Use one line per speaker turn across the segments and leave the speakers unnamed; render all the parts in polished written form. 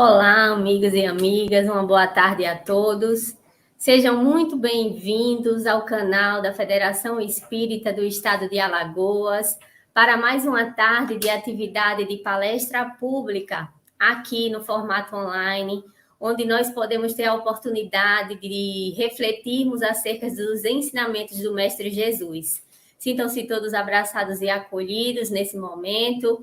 Olá, amigos e amigas, uma boa tarde a todos. Sejam muito bem-vindos ao canal da Federação Espírita do Estado de Alagoas para mais uma tarde de atividade de palestra pública aqui no formato online, onde nós podemos ter a oportunidade de refletirmos acerca dos ensinamentos do Mestre Jesus. Sintam-se todos abraçados e acolhidos nesse momento,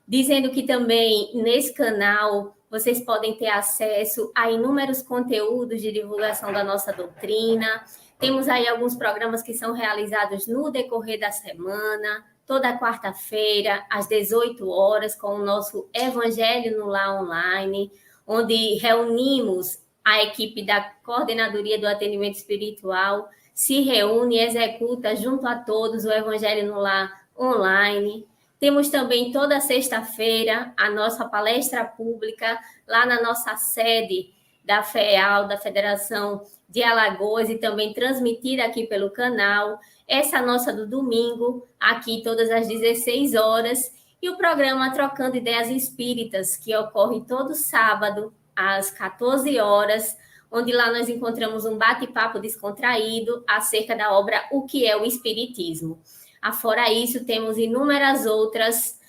dizendo que também nesse canal vocês podem ter acesso a inúmeros conteúdos de divulgação da nossa doutrina. Temos aí alguns programas que são realizados no decorrer da semana, toda quarta-feira, às 18 horas, com o nosso Evangelho no Lar Online, onde reunimos a equipe da Coordenadoria do Atendimento Espiritual, se reúne e executa junto a todos o Evangelho no Lar Online. Temos também toda sexta-feira a nossa palestra pública lá na nossa sede da FEAL, da Federação de Alagoas, e também transmitida aqui pelo canal. Essa nossa do domingo, aqui todas às 16 horas. E o programa Trocando Ideias Espíritas, que ocorre todo sábado às 14 horas, onde lá nós encontramos um bate-papo descontraído acerca da obra O que é o Espiritismo. Afora isso, temos inúmeros outros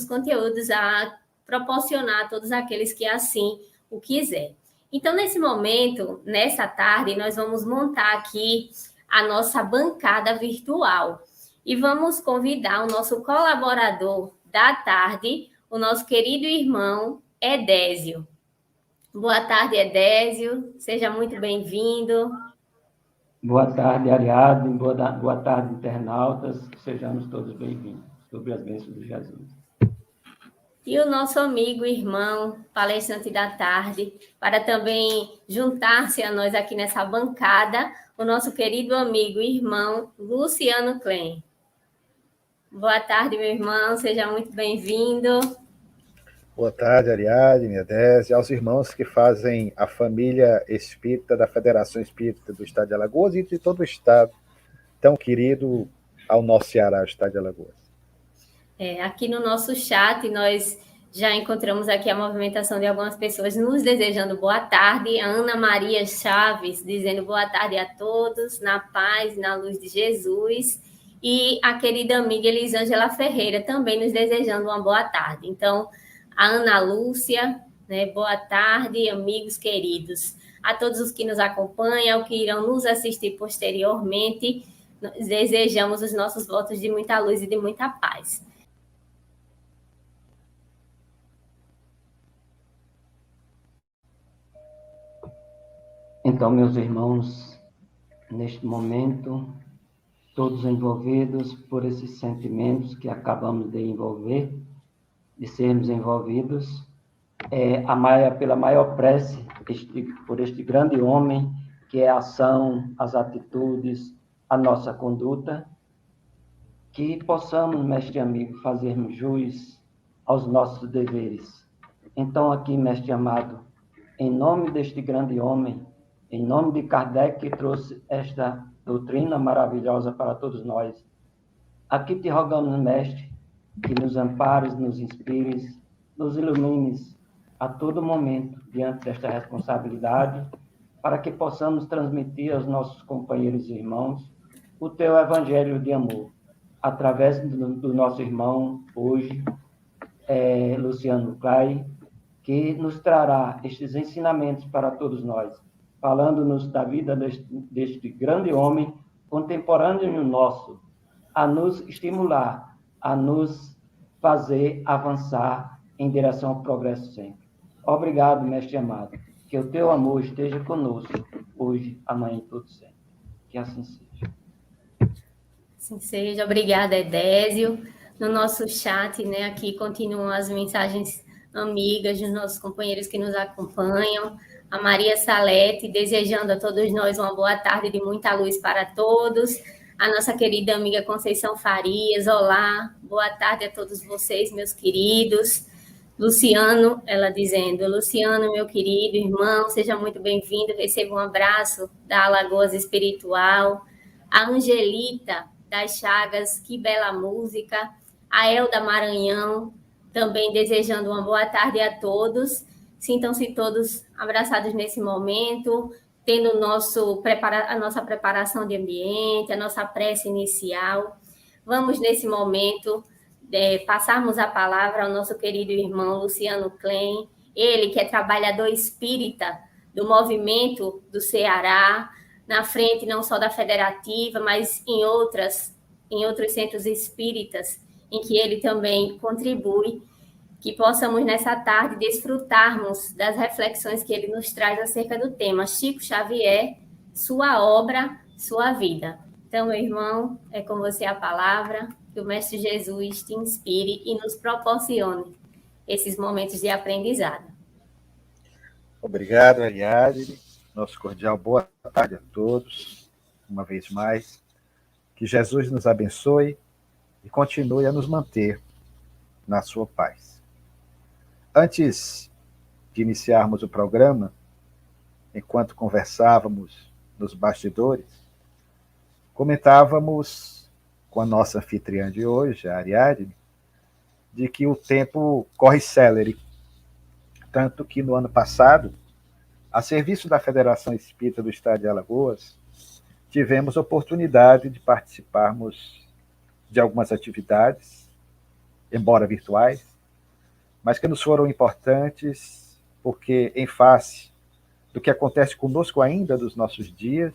conteúdos a proporcionar a todos aqueles que assim o quiserem. Então, nesse momento, nessa tarde, nós vamos montar aqui a nossa bancada virtual e vamos convidar o nosso colaborador da tarde, o nosso querido irmão Edésio. Boa tarde, Edésio. Seja muito bem-vindo.
Boa tarde, Ariadne. Boa tarde, internautas. Sejamos todos bem-vindos. Sobre as bênçãos de Jesus.
E o nosso amigo, irmão, palestrante da tarde, para também juntar-se a nós aqui nessa bancada, o nosso querido amigo e irmão, Luciano Klein. Boa tarde, meu irmão. Seja muito bem-vindo.
Boa tarde, Ariadne, Edésio, aos irmãos que fazem a família espírita da Federação Espírita do Estado de Alagoas e de todo o estado, tão querido ao nosso Ceará, o Estado de Alagoas.
Aqui no nosso chat, nós já encontramos aqui a movimentação de algumas pessoas nos desejando boa tarde. A Ana Maria Chaves dizendo boa tarde a todos, na paz e na luz de Jesus. E a querida amiga Elisângela Ferreira também nos desejando uma boa tarde. Então, a Ana Lúcia, né? Boa tarde, amigos queridos. A todos os que nos acompanham, que irão nos assistir posteriormente, nós desejamos os nossos votos de muita luz e de muita paz.
Então, meus irmãos, neste momento, todos envolvidos por esses sentimentos que acabamos de envolver, de sermos envolvidos, pela maior prece por este grande homem, que é a ação, as atitudes, a nossa conduta, que possamos, mestre amigo, fazermos jus aos nossos deveres. Então, aqui, mestre amado, em nome deste grande homem, em nome de Kardec, que trouxe esta doutrina maravilhosa para todos nós, aqui te rogamos, mestre, que nos ampares, nos inspires, nos ilumines a todo momento diante desta responsabilidade, para que possamos transmitir aos nossos companheiros e irmãos o teu evangelho de amor, através do nosso irmão, hoje, Luciano Klein, que nos trará estes ensinamentos para todos nós, falando-nos da vida deste grande homem contemporâneo nosso, a nos estimular, a nos fazer avançar em direção ao progresso sempre. Obrigado, mestre amado. Que o teu amor esteja conosco, hoje, amanhã e todo sempre. Que assim seja.
Assim seja. Obrigada, Edésio. No nosso chat, né, aqui continuam as mensagens amigas dos nossos companheiros que nos acompanham. A Maria Salete, desejando a todos nós uma boa tarde de muita luz para todos. A nossa querida amiga Conceição Farias, olá, boa tarde a todos vocês, meus queridos. Luciano, ela dizendo, Luciano, meu querido irmão, seja muito bem-vindo, receba um abraço da Alagoas Espiritual. A Angelita das Chagas, que bela música. A Elda Maranhão, Também desejando uma boa tarde a todos. Sintam-se todos abraçados nesse momento, tendo a nossa preparação de ambiente, a nossa prece inicial. Vamos, nesse momento, passarmos a palavra ao nosso querido irmão Luciano Klein, ele que é trabalhador espírita do movimento do Ceará, na frente não só da Federativa, mas em outros centros espíritas, em que ele também contribui, que possamos nessa tarde desfrutarmos das reflexões que ele nos traz acerca do tema Chico Xavier, sua obra, sua vida. Então, meu irmão, é com você a palavra, que o Mestre Jesus te inspire e nos proporcione esses momentos de aprendizado.
Obrigado, Ariadne. Nosso cordial boa tarde a todos, uma vez mais. Que Jesus nos abençoe e continue a nos manter na sua paz. Antes de iniciarmos o programa, enquanto conversávamos nos bastidores, comentávamos com a nossa anfitriã de hoje, a Ariadne, de que o tempo corre célere. Tanto que no ano passado, a serviço da Federação Espírita do Estado de Alagoas, tivemos oportunidade de participarmos de algumas atividades, embora virtuais, mas que nos foram importantes porque, em face do que acontece conosco ainda dos nossos dias,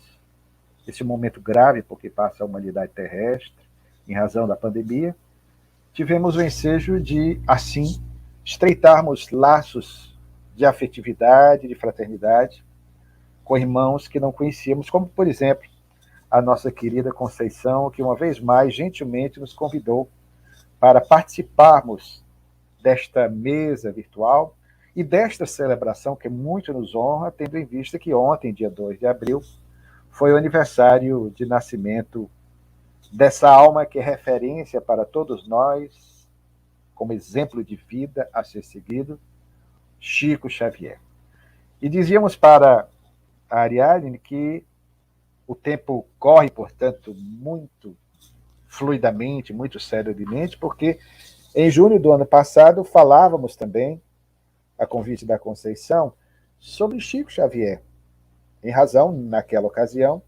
esse momento grave porque passa a humanidade terrestre, em razão da pandemia, tivemos o ensejo de, assim, estreitarmos laços de afetividade, de fraternidade, com irmãos que não conhecíamos, como, por exemplo, a nossa querida Conceição, que uma vez mais gentilmente nos convidou para participarmos desta mesa virtual e desta celebração que muito nos honra, tendo em vista que ontem, dia 2 de abril, foi o aniversário de nascimento dessa alma que é referência para todos nós, como exemplo de vida a ser seguido, Chico Xavier. E dizíamos para a Ariadne que o tempo corre, portanto, muito fluidamente, muito seriamente, porque em junho do ano passado falávamos também, a convite da Conceição, sobre Chico Xavier, em razão, naquela ocasião,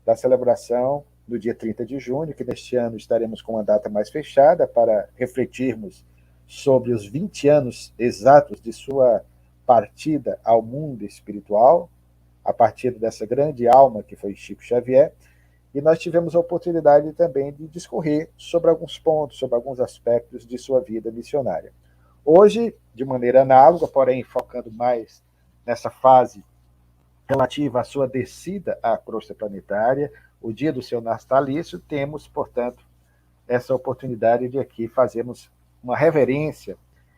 da celebração do dia 30 de junho, que neste ano estaremos com uma data mais fechada para refletirmos sobre os 20 anos exatos de sua partida ao mundo espiritual, a partir dessa grande alma que foi Chico Xavier, e nós tivemos a oportunidade também de discorrer sobre alguns pontos, sobre alguns aspectos de sua vida missionária. Hoje, de maneira análoga, porém focando mais nessa fase relativa à sua descida à crosta planetária, o dia do seu natalício, temos, portanto, essa oportunidade de aqui fazermos uma reverência,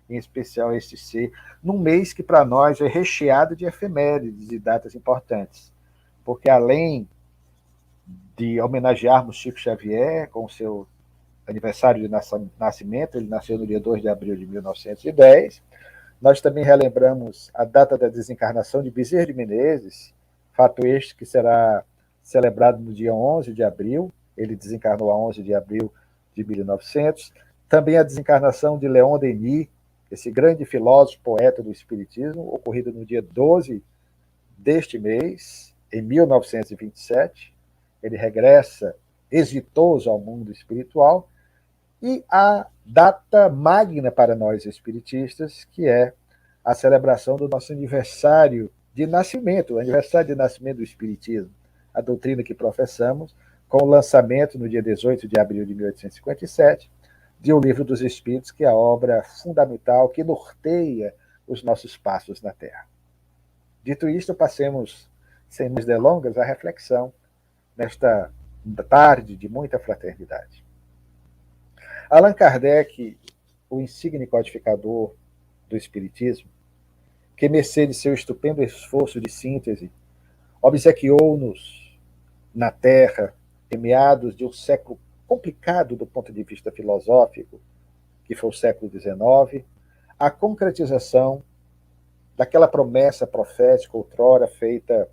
em especial a este ser, num mês que para nós é recheado de efemérides e datas importantes, porque além de homenagearmos Chico Xavier com o seu aniversário de nascimento, ele nasceu no dia 2 de abril de 1910, nós também relembramos a data da desencarnação de Bezerra de Menezes, fato este que será celebrado no dia 11 de abril, ele desencarnou a 11 de abril de 1900, também a desencarnação de Leon Denis, esse grande filósofo, poeta do Espiritismo, ocorrido no dia 12 deste mês, em 1927, ele regressa exitoso ao mundo espiritual, e a data magna para nós espiritistas, que é a celebração do nosso aniversário de nascimento, o aniversário de nascimento do Espiritismo, a doutrina que professamos, com o lançamento no dia 18 de abril de 1857, de O Livro dos Espíritos, que é a obra fundamental que norteia os nossos passos na Terra. Dito isto, passemos, sem mais delongas, à reflexão nesta tarde de muita fraternidade. Allan Kardec, o insigne codificador do Espiritismo, que, mercê de seu estupendo esforço de síntese, obsequiou-nos na Terra, em meados de um século complicado do ponto de vista filosófico, que foi o século XIX, a concretização daquela promessa profética outrora feita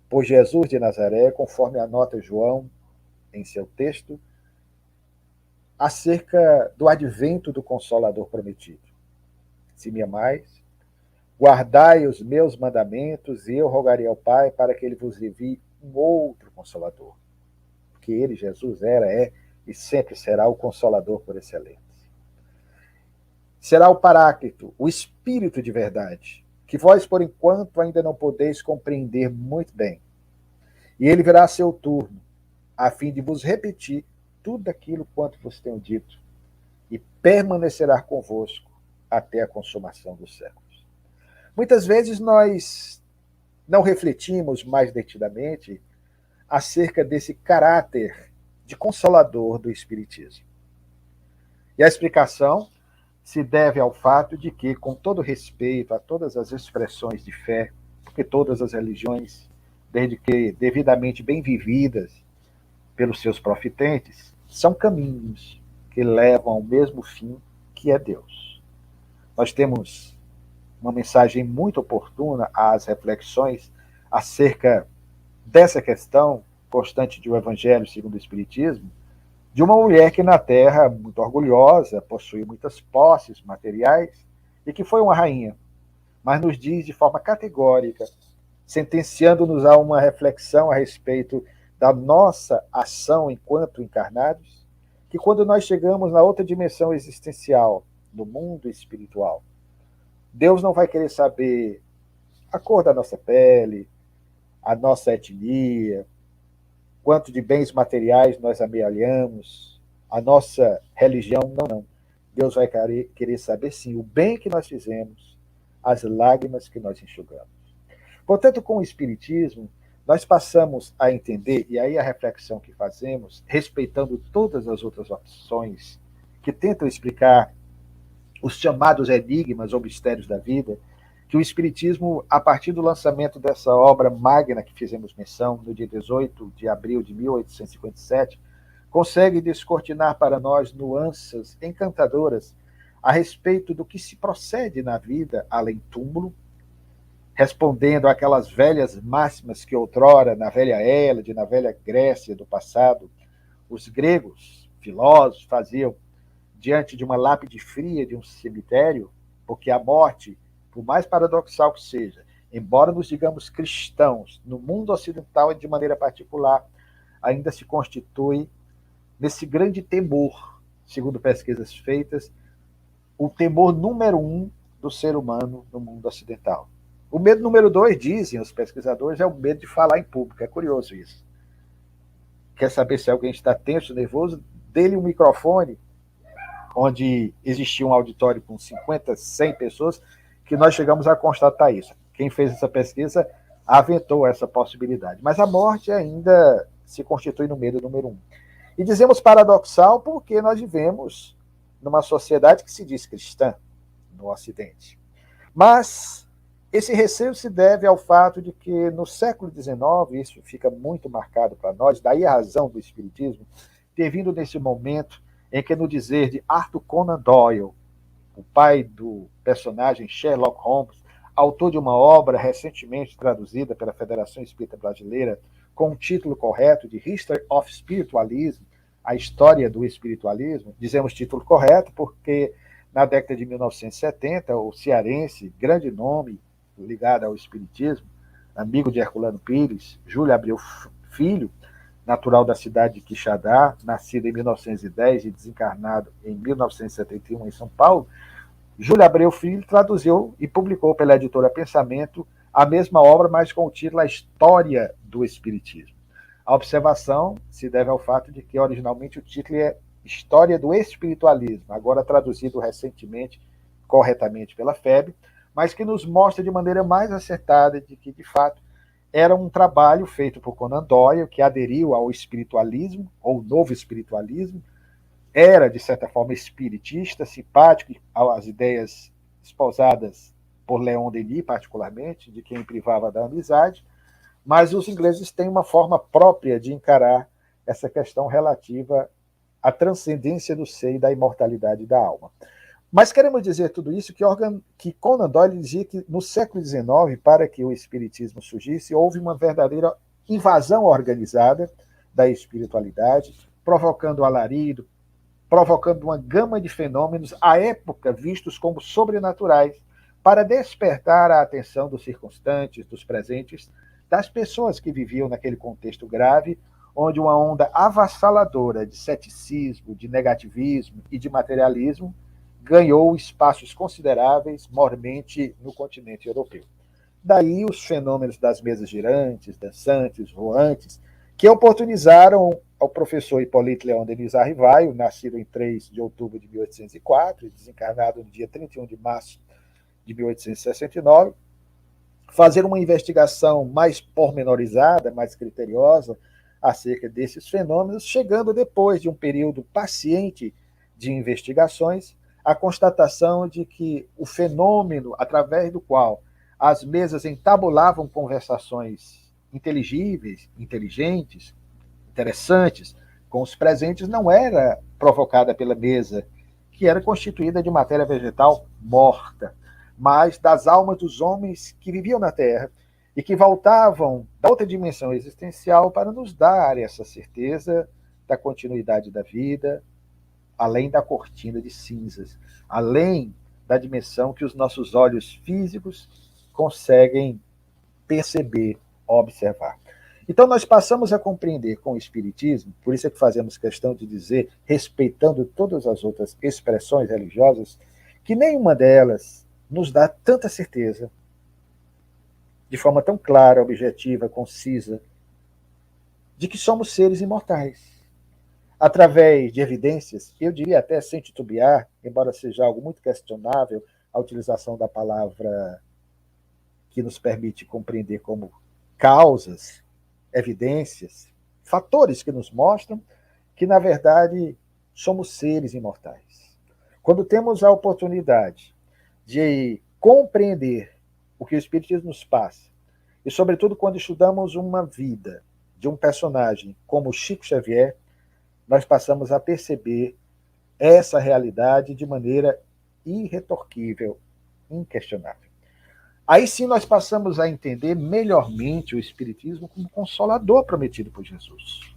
por Jesus de Nazaré, conforme anota João em seu texto, acerca do advento do Consolador prometido. Se me amais, guardai os meus mandamentos, e eu rogarei ao Pai para que ele vos envie um outro Consolador. Porque ele, Jesus, era, é e sempre será o Consolador por excelência. Será o Paráclito, o Espírito de verdade, que vós, por enquanto, ainda não podeis compreender muito bem. E ele virá a seu turno, a fim de vos repetir tudo aquilo quanto vos tenho dito, e permanecerá convosco até a consumação dos séculos. Muitas vezes nós não refletimos mais detidamente acerca desse caráter de consolador do Espiritismo. E a explicação se deve ao fato de que, com todo respeito a todas as expressões de fé, porque todas as religiões, desde que devidamente bem vividas pelos seus profitentes, são caminhos que levam ao mesmo fim, que é Deus. Nós temos uma mensagem muito oportuna às reflexões acerca dessa questão constante do Evangelho segundo o Espiritismo, de uma mulher que na Terra, muito orgulhosa, possui muitas posses materiais e que foi uma rainha, mas nos diz de forma categórica, sentenciando-nos a uma reflexão a respeito da nossa ação enquanto encarnados, que quando nós chegamos na outra dimensão existencial, no mundo espiritual, Deus não vai querer saber a cor da nossa pele, a nossa etnia, quanto de bens materiais nós amealhamos, a nossa religião, não. Deus vai querer saber, sim, o bem que nós fizemos, as lágrimas que nós enxugamos. Portanto, com o Espiritismo, nós passamos a entender, e aí a reflexão que fazemos, respeitando todas as outras opções que tentam explicar os chamados enigmas ou mistérios da vida, que o Espiritismo, a partir do lançamento dessa obra magna que fizemos menção, no dia 18 de abril de 1857, consegue descortinar para nós nuances encantadoras a respeito do que se procede na vida além túmulo, respondendo àquelas velhas máximas que outrora, na velha Hélade, na velha Grécia do passado, os gregos, filósofos, faziam diante de uma lápide fria de um cemitério, porque a morte, por mais paradoxal que seja, embora nos digamos cristãos, no mundo ocidental e de maneira particular, ainda se constitui nesse grande temor, segundo pesquisas feitas, o temor número 1 do ser humano no mundo ocidental. O medo número 2, dizem os pesquisadores, é o medo de falar em público. É curioso isso. Quer saber se alguém está tenso, nervoso? Dê-lhe um microfone, onde existia um auditório com 50, 100 pessoas, que nós chegamos a constatar isso. Quem fez essa pesquisa aventou essa possibilidade. Mas a morte ainda se constitui no medo número 1. E dizemos paradoxal porque nós vivemos numa sociedade que se diz cristã no Ocidente. Mas esse receio se deve ao fato de que no século XIX, isso fica muito marcado para nós, daí a razão do Espiritismo, ter vindo nesse momento em que, no dizer de Arthur Conan Doyle, o pai do personagem Sherlock Holmes, autor de uma obra recentemente traduzida pela Federação Espírita Brasileira com o título correto de History of Spiritualism, a história do espiritualismo, dizemos título correto porque na década de 1970, o cearense, grande nome ligado ao espiritismo, amigo de Herculano Pires, Júlio Abreu Filho, natural da cidade de Quixadá, nascido em 1910 e desencarnado em 1971 em São Paulo, Júlio Abreu Filho traduziu e publicou pela editora Pensamento a mesma obra, mas com o título A História do Espiritismo. A observação se deve ao fato de que originalmente o título é História do Espiritualismo, agora traduzido recentemente, corretamente pela FEB, mas que nos mostra de maneira mais acertada de que, de fato, era um trabalho feito por Conan Doyle, que aderiu ao espiritualismo, ou novo espiritualismo, era, de certa forma, espiritista, simpático às ideias esposadas por Leon Denis, particularmente, de quem privava da amizade, mas os ingleses têm uma forma própria de encarar essa questão relativa à transcendência do ser e da imortalidade da alma. Mas queremos dizer tudo isso que Conan Doyle dizia que no século XIX, para que o espiritismo surgisse, houve uma verdadeira invasão organizada da espiritualidade, provocando alarido, provocando uma gama de fenômenos à época vistos como sobrenaturais, para despertar a atenção dos circunstantes, dos presentes, das pessoas que viviam naquele contexto grave, onde uma onda avassaladora de ceticismo, de negativismo e de materialismo ganhou espaços consideráveis, mormente no continente europeu. Daí os fenômenos das mesas girantes, dançantes, voantes, que oportunizaram ao professor Hipólito Leão Denis Arrivaio, nascido em 3 de outubro de 1804 e desencarnado no dia 31 de março de 1869, fazer uma investigação mais pormenorizada, mais criteriosa acerca desses fenômenos, chegando depois de um período paciente de investigações, à constatação de que o fenômeno através do qual as mesas entabulavam conversações inteligíveis, inteligentes, interessantes, com os presentes, não era provocada pela mesa, que era constituída de matéria vegetal morta, mas das almas dos homens que viviam na Terra e que voltavam da outra dimensão existencial para nos dar essa certeza da continuidade da vida, além da cortina de cinzas, além da dimensão que os nossos olhos físicos conseguem perceber, observar. Então nós passamos a compreender com o Espiritismo, por isso é que fazemos questão de dizer, respeitando todas as outras expressões religiosas, que nenhuma delas nos dá tanta certeza, de forma tão clara, objetiva, concisa, de que somos seres imortais. Através de evidências, eu diria até sem titubear, embora seja algo muito questionável a utilização da palavra que nos permite compreender como causas, evidências, fatores que nos mostram que, na verdade, somos seres imortais. Quando temos a oportunidade de compreender o que o Espiritismo nos passa, e, sobretudo, quando estudamos uma vida de um personagem como Chico Xavier, nós passamos a perceber essa realidade de maneira irretorquível, inquestionável. Aí sim nós passamos a entender melhormente o Espiritismo como consolador prometido por Jesus.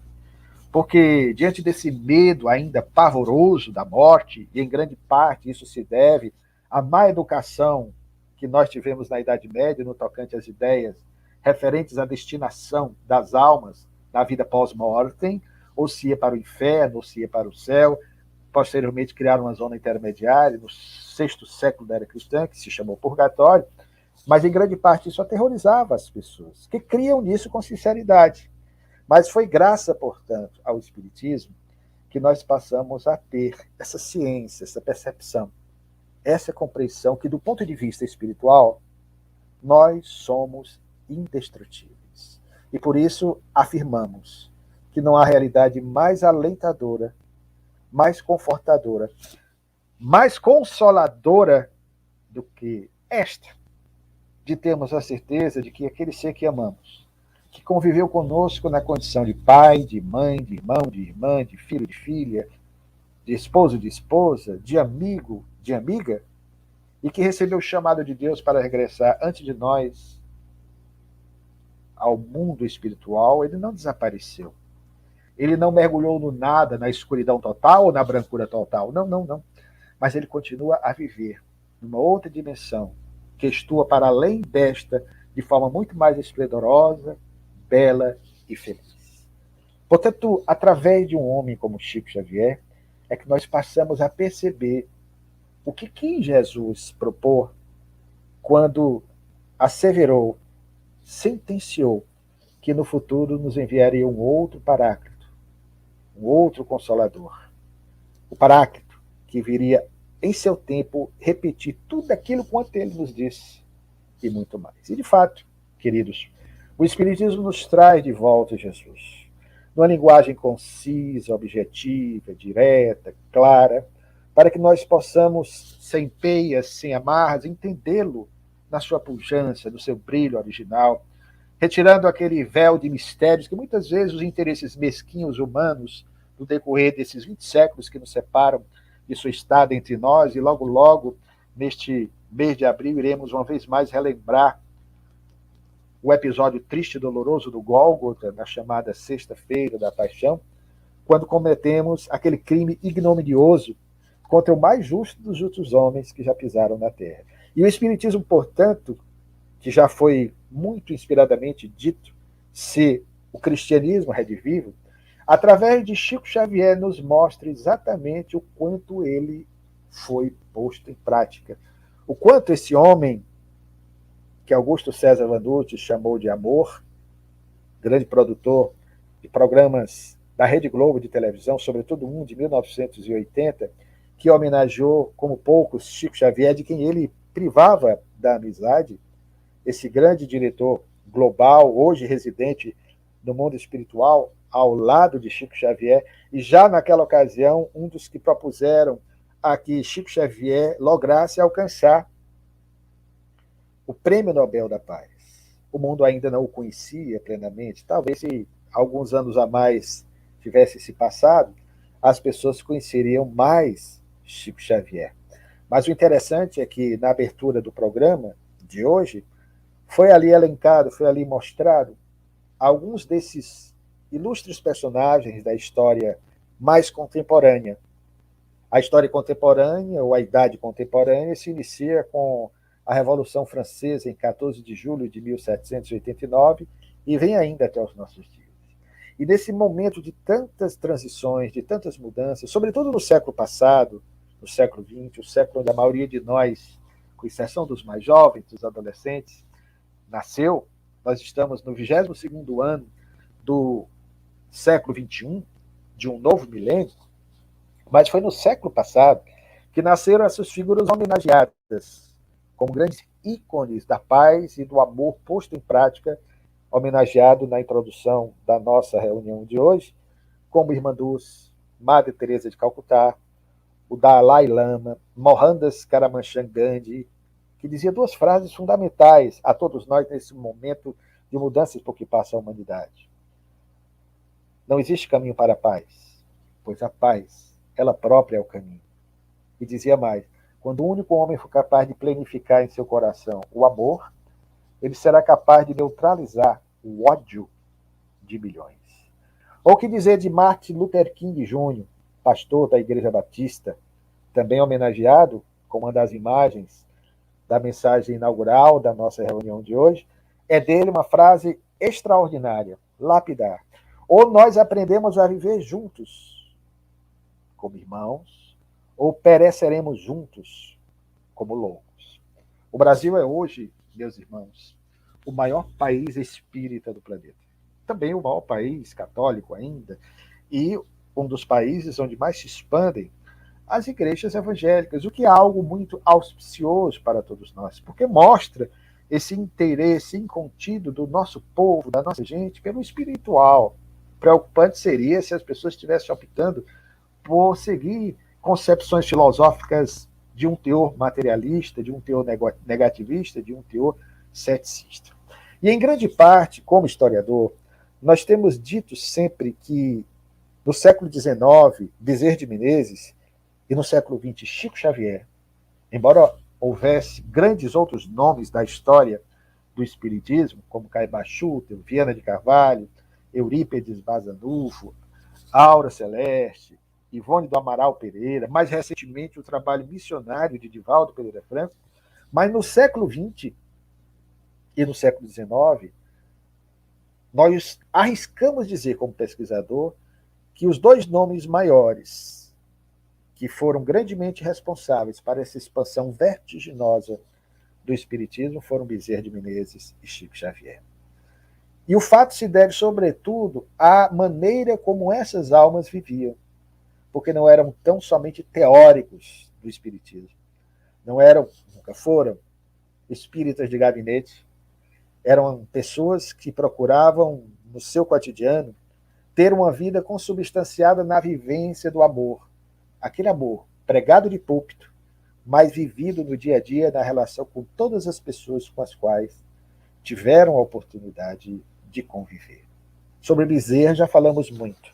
Porque diante desse medo ainda pavoroso da morte, e em grande parte isso se deve à má educação que nós tivemos na Idade Média no tocante às ideias referentes à destinação das almas na vida pós-mortem, ou se ia para o inferno, ou se ia para o céu. Posteriormente criaram uma zona intermediária, no 6º século da era cristã, que se chamou purgatório, mas em grande parte isso aterrorizava as pessoas, que criam nisso com sinceridade. Mas foi graça, portanto, ao Espiritismo que nós passamos a ter essa ciência, essa percepção, essa compreensão que, do ponto de vista espiritual, nós somos indestrutíveis. E por isso afirmamos que não há realidade mais alentadora, mais confortadora, mais consoladora do que esta, de termos a certeza de que aquele ser que amamos, que conviveu conosco na condição de pai, de mãe, de irmão, de irmã, de filho, de filha, de esposo, de esposa, de amigo, de amiga, e que recebeu o chamado de Deus para regressar antes de nós ao mundo espiritual, ele não desapareceu. Ele não mergulhou no nada, na escuridão total ou na brancura total. Não, não, não. Mas ele continua a viver numa outra dimensão, que estua para além desta, de forma muito mais esplendorosa, bela e feliz. Portanto, através de um homem como Chico Xavier, é que nós passamos a perceber o que quis Jesus propor quando asseverou, sentenciou que no futuro nos enviaria um outro Paráclito, um outro Consolador. O Paráclito, que viria em seu tempo repetir tudo aquilo quanto ele nos disse e muito mais. E de fato, queridos, o Espiritismo nos traz de volta Jesus, numa linguagem concisa, objetiva, direta, clara, para que nós possamos, sem peias, sem amarras, entendê-lo na sua pujança, no seu brilho original, retirando aquele véu de mistérios que muitas vezes os interesses mesquinhos humanos, no decorrer desses 20 séculos que nos separam de sua estada entre nós, e logo, logo, neste mês de abril, iremos uma vez mais relembrar o episódio triste e doloroso do Gólgota, na chamada Sexta-feira da Paixão, quando cometemos aquele crime ignominioso contra o mais justo dos justos homens que já pisaram na terra. E o Espiritismo, portanto, que já foi muito inspiradamente dito ser o cristianismo redivivo, através de Chico Xavier nos mostra exatamente o quanto ele foi posto em prática. O quanto esse homem, que Augusto César Landucci chamou de amor, grande produtor de programas da Rede Globo de televisão, sobretudo um de 1980, que homenageou, como poucos, Chico Xavier, de quem ele privava da amizade, esse grande diretor global, hoje residente no mundo espiritual, ao lado de Chico Xavier, e já naquela ocasião, um dos que propuseram a que Chico Xavier lograsse alcançar o Prêmio Nobel da Paz. O mundo ainda não o conhecia plenamente, talvez se alguns anos a mais tivesse se passado, as pessoas conheceriam mais Chico Xavier. Mas o interessante é que, na abertura do programa de hoje, foi ali elencado, foi ali mostrado alguns desses ilustres personagens da história mais contemporânea. A história contemporânea, ou a idade contemporânea, se inicia com a Revolução Francesa, em 14 de julho de 1789, e vem ainda até os nossos dias. E nesse momento de tantas transições, de tantas mudanças, sobretudo no século passado, no século XX, o século onde a maioria de nós, com exceção dos mais jovens, dos adolescentes, nasceu, nós estamos no 22º ano do século XXI, de um novo milênio, mas foi no século passado que nasceram essas figuras homenageadas como grandes ícones da paz e do amor posto em prática, homenageado na introdução da nossa reunião de hoje, como Irmã Dulce, Madre Teresa de Calcutá, o Dalai Lama, Mohandas Karamchand Gandhi, que dizia duas frases fundamentais a todos nós nesse momento de mudanças por que passa a humanidade. Não existe caminho para a paz, pois a paz, ela própria é o caminho. E dizia mais, quando o único homem for capaz de planificar em seu coração o amor, ele será capaz de neutralizar o ódio de milhões. Ou o que dizer de Martin Luther King Jr., pastor da Igreja Batista, também homenageado com uma das imagens da mensagem inaugural da nossa reunião de hoje, é dele uma frase extraordinária, lapidar. Ou nós aprendemos a viver juntos, como irmãos, ou pereceremos juntos, como loucos. O Brasil é hoje, meus irmãos, o maior país espírita do planeta. Também o maior país católico ainda, e um dos países onde mais se expandem as igrejas evangélicas, o que é algo muito auspicioso para todos nós, porque mostra esse interesse incontido do nosso povo, da nossa gente, pelo espiritual. Preocupante seria se as pessoas estivessem optando por seguir concepções filosóficas de um teor materialista, de um teor negativista, de um teor ceticista. E, em grande parte, como historiador, nós temos dito sempre que, no século XIX, Bezerra de Menezes, e no século XX, Chico Xavier, embora houvesse grandes outros nomes da história do Espiritismo, como Caiba Schutter, Viana de Carvalho, Eurípedes Bazanufo, Aura Celeste, Ivone do Amaral Pereira, mais recentemente o trabalho missionário de Divaldo Pereira Franco, mas no século XX e no século XIX, nós arriscamos dizer, como pesquisador, que os dois nomes maiores que foram grandemente responsáveis para essa expansão vertiginosa do Espiritismo foram Bezerra de Menezes e Chico Xavier. E o fato se deve, sobretudo, à maneira como essas almas viviam, porque não eram tão somente teóricos do Espiritismo, não eram, nunca foram, espíritas de gabinete, eram pessoas que procuravam, no seu cotidiano, ter uma vida consubstanciada na vivência do amor, aquele amor pregado de púlpito, mas vivido no dia a dia na relação com todas as pessoas com as quais tiveram a oportunidade de conviver. Sobre Bezerra já falamos muito.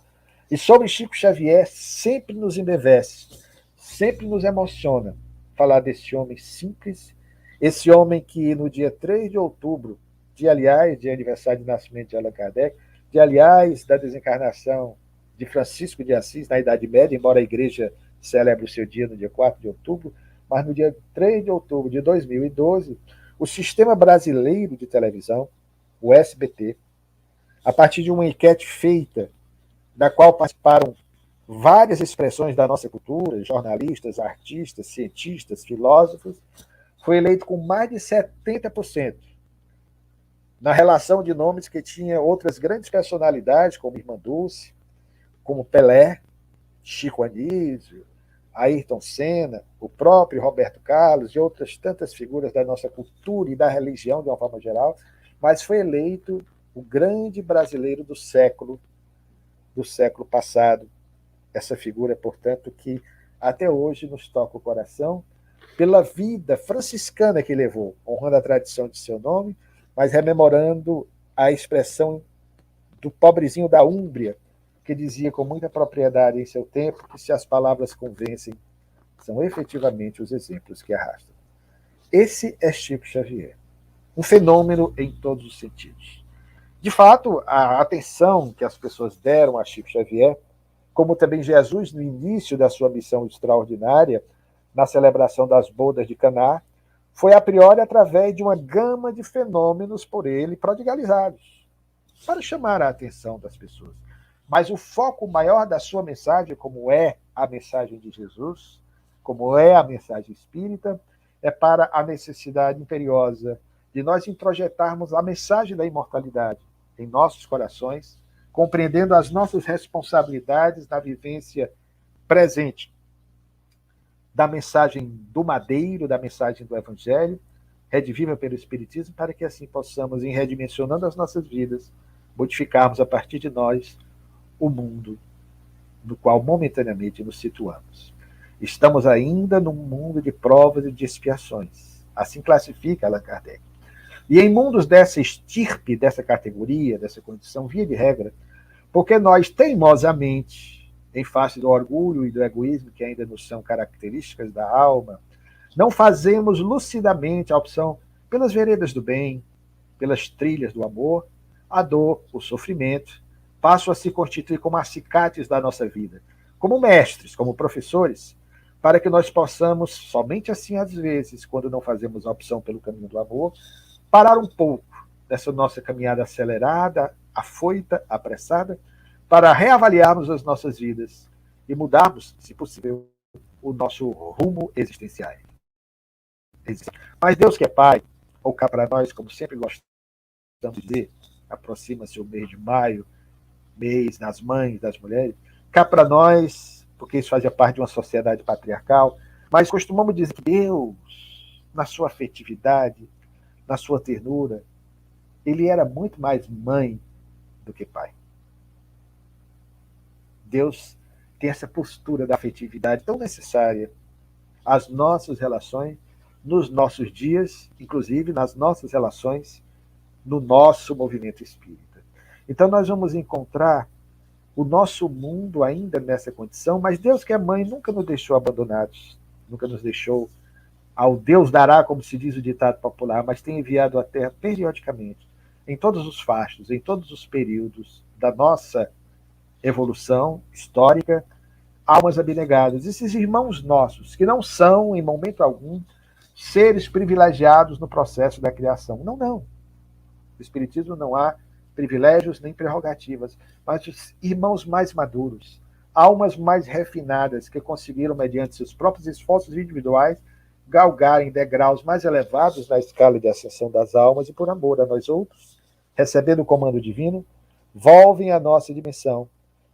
E sobre Chico Xavier sempre nos embevece, sempre nos emociona falar desse homem simples, esse homem que no dia 3 de outubro, de aniversário de nascimento de Allan Kardec, de aliás da desencarnação de Francisco de Assis, na Idade Média, embora a igreja celebre o seu dia no dia 4 de outubro, mas no dia 3 de outubro de 2012, o Sistema Brasileiro de Televisão, o SBT, a partir de uma enquete feita, da qual participaram várias expressões da nossa cultura, jornalistas, artistas, cientistas, filósofos, foi eleito com mais de 70%, na relação de nomes que tinha outras grandes personalidades, como Irmã Dulce, como Pelé, Chico Anísio, Ayrton Senna, o próprio Roberto Carlos e outras tantas figuras da nossa cultura e da religião de uma forma geral, mas foi eleito o grande brasileiro do século passado. Essa figura, portanto, que até hoje nos toca o coração pela vida franciscana que levou, honrando a tradição de seu nome, mas rememorando a expressão do pobrezinho da Úmbria, que dizia com muita propriedade em seu tempo que se as palavras convencem, são efetivamente os exemplos que arrastam. Esse é Chico Xavier, um fenômeno em todos os sentidos. De fato, a atenção que as pessoas deram a Chico Xavier, como também Jesus no início da sua missão extraordinária, na celebração das bodas de Caná, foi a priori através de uma gama de fenômenos por ele prodigalizados, para chamar a atenção das pessoas. Mas o foco maior da sua mensagem, como é a mensagem de Jesus, como é a mensagem espírita, é para a necessidade imperiosa de nós introjetarmos a mensagem da imortalidade em nossos corações, compreendendo as nossas responsabilidades na vivência presente da mensagem do madeiro, da mensagem do Evangelho, redivível pelo Espiritismo, para que assim possamos, em redimensionando as nossas vidas, modificarmos a partir de nós o mundo no qual momentaneamente nos situamos. Estamos ainda num mundo de provas e de expiações. Assim classifica Allan Kardec. E em mundos dessa estirpe, dessa categoria, dessa condição, via de regra, porque nós teimosamente, em face do orgulho e do egoísmo, que ainda nos são características da alma, não fazemos lucidamente a opção pelas veredas do bem, pelas trilhas do amor, a dor, o sofrimento, passam a se constituir como acicates da nossa vida, como mestres, como professores, para que nós possamos, somente assim às vezes, quando não fazemos a opção pelo caminho do amor, parar um pouco dessa nossa caminhada acelerada, afoita, apressada, para reavaliarmos as nossas vidas e mudarmos, se possível, o nosso rumo existencial. Mas Deus que é Pai, ou cá para nós, como sempre gostamos de dizer, aproxima-se o mês de maio, mês nas mães das mulheres, cá para nós, porque isso fazia parte de uma sociedade patriarcal, mas costumamos dizer que Deus, na sua afetividade, na sua ternura, ele era muito mais mãe do que pai. Deus tem essa postura da afetividade tão necessária às nossas relações, nos nossos dias, inclusive nas nossas relações, no nosso movimento espírita. Então nós vamos encontrar o nosso mundo ainda nessa condição, mas Deus que é mãe nunca nos deixou abandonados, nunca nos deixou ao Deus dará, como se diz o ditado popular, mas tem enviado à Terra periodicamente, em todos os fastos, em todos os períodos da nossa evolução histórica, almas abnegadas, esses irmãos nossos, que não são, em momento algum, seres privilegiados no processo da criação. Não, não. No Espiritismo não há privilégios nem prerrogativas, mas os irmãos mais maduros, almas mais refinadas, que conseguiram, mediante seus próprios esforços individuais, galgarem degraus mais elevados na escala de ascensão das almas e, por amor a nós outros, recebendo o comando divino, volvem à nossa dimensão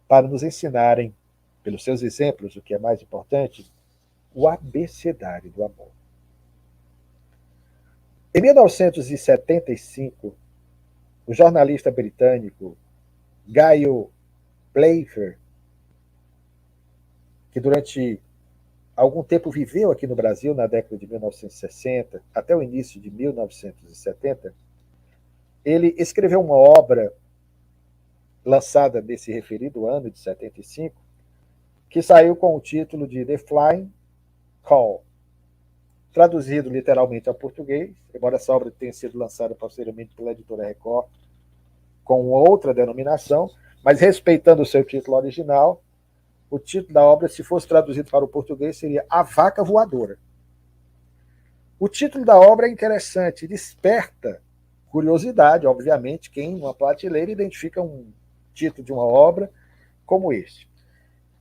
para nos ensinarem, pelos seus exemplos, o que é mais importante, o abecedário do amor. Em 1975, o jornalista britânico Gaio Playfair, que durante algum tempo viveu aqui no Brasil, na década de 1960, até o início de 1970, ele escreveu uma obra lançada nesse referido ano de 75, que saiu com o título de The Flying Call, traduzido literalmente ao português, embora essa obra tenha sido lançada posteriormente pela editora Record com outra denominação, Mas respeitando o seu título original, o título da obra, se fosse traduzido para o português, seria A Vaca Voadora. O título da obra é interessante, desperta curiosidade, obviamente, quem numa prateleira identifica um título de uma obra como este.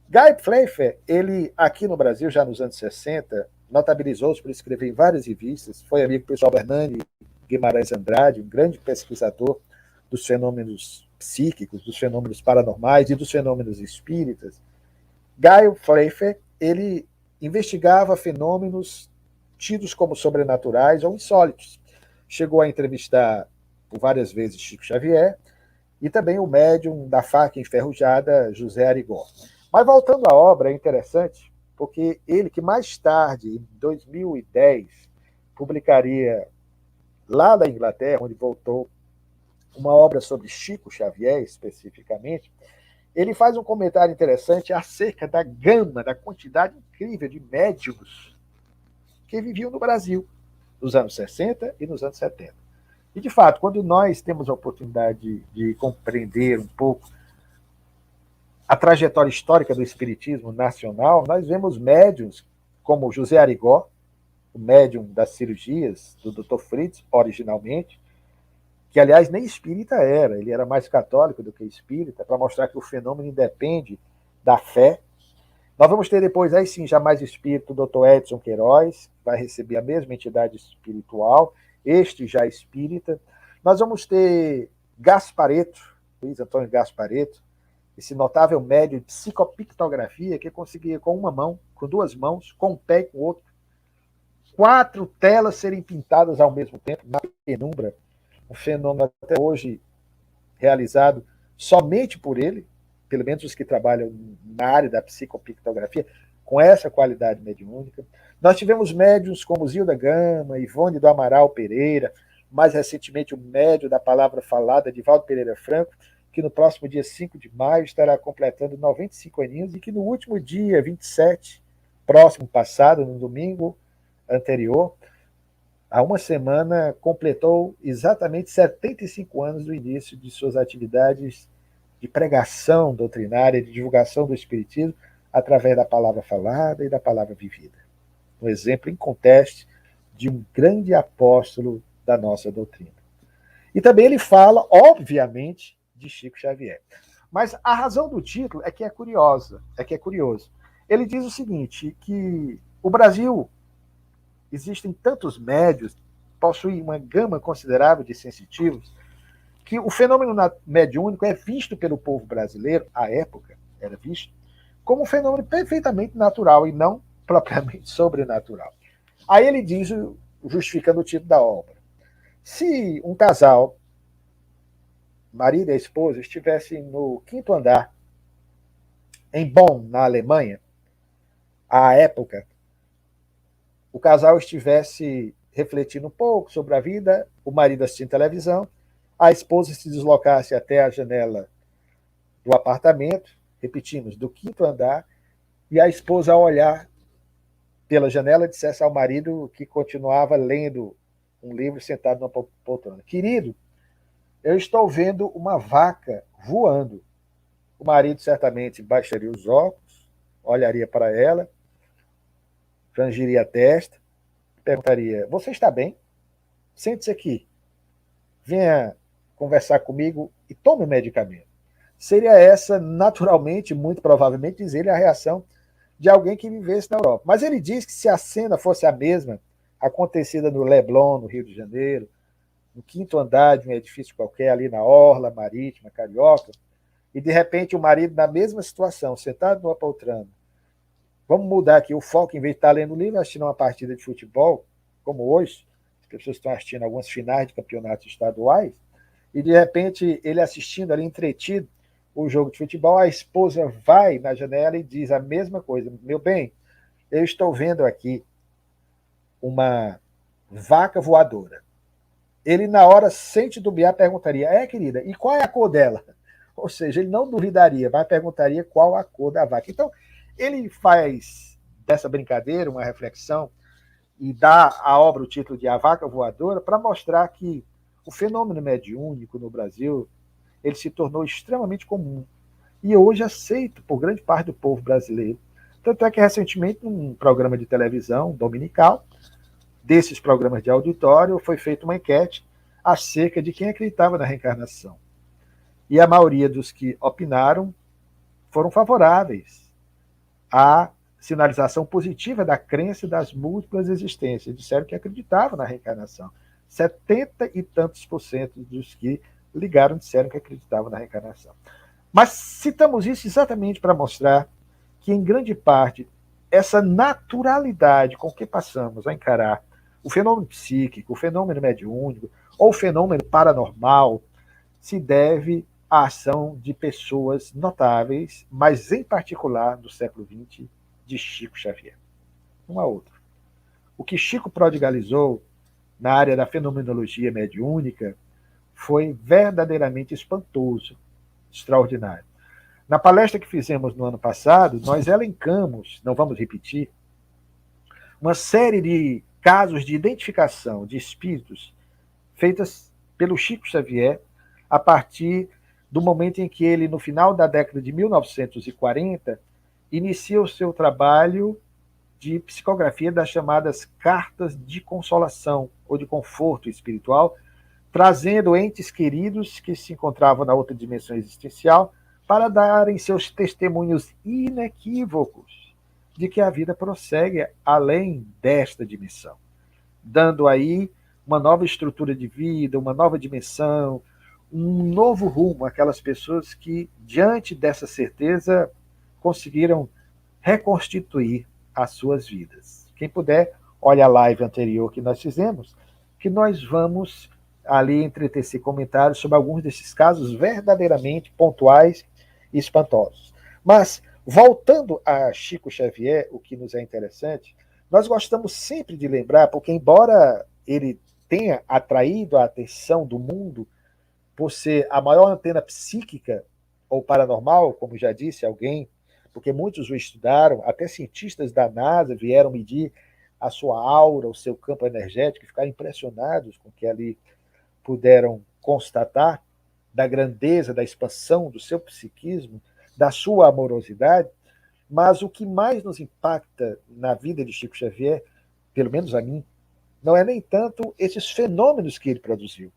Guy Pfeiffer, ele aqui no Brasil, já nos anos 60, notabilizou-se por escrever em várias revistas, foi amigo pessoal do Hernani Guimarães Andrade, um grande pesquisador dos fenômenos psíquicos, dos fenômenos paranormais e dos fenômenos espíritas. Guy Pfeiffer, ele investigava fenômenos tidos como sobrenaturais ou insólitos. Chegou a entrevistar por várias vezes Chico Xavier e também o médium da faca enferrujada, José Arigó. Mas voltando à obra, é interessante, porque ele que mais tarde, em 2010, publicaria lá da Inglaterra, onde voltou, uma obra sobre Chico Xavier, especificamente, ele faz um comentário interessante acerca da gama, da quantidade incrível de médiums que viviam no Brasil, nos anos 60 e nos anos 70. E, de fato, quando nós temos a oportunidade de compreender um pouco a trajetória histórica do espiritismo nacional, nós vemos médiums como José Arigó, o médium das cirurgias do Dr. Fritz, originalmente, que, aliás, nem espírita era, ele era mais católico do que espírita, para mostrar que o fenômeno independe da fé. Nós vamos ter depois, aí sim, já mais espírito, o Dr. Edson Queiroz, que vai receber a mesma entidade espiritual, este já espírita. Nós vamos ter Gaspareto, Luiz Antônio Gaspareto, esse notável médium de psicopictografia que conseguia com uma mão, com duas mãos, com um pé e com o outro, 4 telas serem pintadas ao mesmo tempo, na penumbra, um fenômeno até hoje realizado somente por ele, pelo menos os que trabalham na área da psicopictografia, com essa qualidade mediúnica. Nós tivemos médiuns como Zilda Gama, Ivone do Amaral Pereira, mais recentemente o médium da palavra falada, Divaldo Pereira Franco, que no próximo dia 5 de maio estará completando 95 aninhos e que no último dia 27, próximo passado, no domingo anterior, há uma semana, completou exatamente 75 anos do início de suas atividades de pregação doutrinária, de divulgação do Espiritismo, através da palavra falada e da palavra vivida. Um exemplo inconteste de um grande apóstolo da nossa doutrina. E também ele fala, obviamente, de Chico Xavier. Mas a razão do título é que é curioso. Ele diz o seguinte, que o Brasil existem tantos médios, possui uma gama considerável de sensitivos, que o fenômeno mediúnico é visto pelo povo brasileiro, à época, era visto, como um fenômeno perfeitamente natural e não propriamente sobrenatural. Aí ele diz, justificando o título da obra, se um casal, marido e esposa, estivessem no 5º andar, em Bonn, na Alemanha, à época, o casal estivesse refletindo um pouco sobre a vida, o marido assistindo televisão, a esposa se deslocasse até a janela do apartamento, repetimos, do 5º andar, e a esposa, ao olhar pela janela, dissesse ao marido que continuava lendo um livro sentado numa poltrona: querido, eu estou vendo uma vaca voando. O marido certamente baixaria os óculos, olharia para ela, frangiria a testa, perguntaria: você está bem? Sente-se aqui, venha conversar comigo e tome o medicamento. Seria essa, naturalmente, muito provavelmente, diz ele, a reação de alguém que vivesse na Europa. Mas ele diz que se a cena fosse a mesma, acontecida no Leblon, no Rio de Janeiro, no 5º andar de um edifício qualquer, ali na Orla Marítima, Carioca, e de repente o marido na mesma situação, sentado numa poltrona, vamos mudar aqui o foco, em vez de estar lendo o livro, assistindo uma partida de futebol, como hoje, as pessoas estão assistindo algumas finais de campeonatos estaduais, e de repente ele assistindo ali, entretido, o jogo de futebol, a esposa vai na janela e diz a mesma coisa: meu bem, eu estou vendo aqui uma vaca voadora. Ele, na hora, sem titubear, perguntaria: querida, e qual é a cor dela? Ou seja, ele não duvidaria, mas perguntaria qual a cor da vaca. Então, ele faz dessa brincadeira uma reflexão e dá à obra o título de A Vaca Voadora para mostrar que o fenômeno mediúnico no Brasil ele se tornou extremamente comum. e hoje aceito por grande parte do povo brasileiro. Tanto é que recentemente, num programa de televisão dominical, desses programas de auditório, foi feita uma enquete acerca de quem acreditava na reencarnação. E a maioria dos que opinaram foram favoráveis à sinalização positiva da crença das múltiplas existências. Disseram que acreditavam na reencarnação. 70 e tantos % dos que ligaram disseram que acreditavam na reencarnação. Mas citamos isso exatamente para mostrar que, em grande parte, essa naturalidade com que passamos a encarar o fenômeno psíquico, o fenômeno mediúnico ou o fenômeno paranormal se deve à ação de pessoas notáveis, mas em particular do século XX, de Chico Xavier. Uma outra. O que Chico prodigalizou na área da fenomenologia mediúnica foi verdadeiramente espantoso, extraordinário. Na palestra que fizemos no ano passado, nós elencamos, não vamos repetir, uma série de casos de identificação de espíritos feitas pelo Chico Xavier a partir do momento em que ele, no final da década de 1940, inicia o seu trabalho de psicografia das chamadas cartas de consolação ou de conforto espiritual, trazendo entes queridos que se encontravam na outra dimensão existencial para darem seus testemunhos inequívocos de que a vida prossegue além desta dimensão, dando aí uma nova estrutura de vida, uma nova dimensão, um novo rumo àquelas pessoas que, diante dessa certeza, conseguiram reconstituir as suas vidas. Quem puder, olha a live anterior que nós fizemos, que nós vamos ali entretecer comentários sobre alguns desses casos verdadeiramente pontuais e espantosos. Mas, voltando a Chico Xavier, o que nos é interessante, nós gostamos sempre de lembrar, porque embora ele tenha atraído a atenção do mundo por ser a maior antena psíquica ou paranormal, como já disse alguém, porque muitos o estudaram, até cientistas da NASA vieram medir a sua aura, o seu campo energético, e ficaram impressionados com o que ali puderam constatar da grandeza, da expansão do seu psiquismo, da sua amorosidade. Mas o que mais nos impacta na vida de Chico Xavier, pelo menos a mim, não é nem tanto esses fenômenos que ele produziu,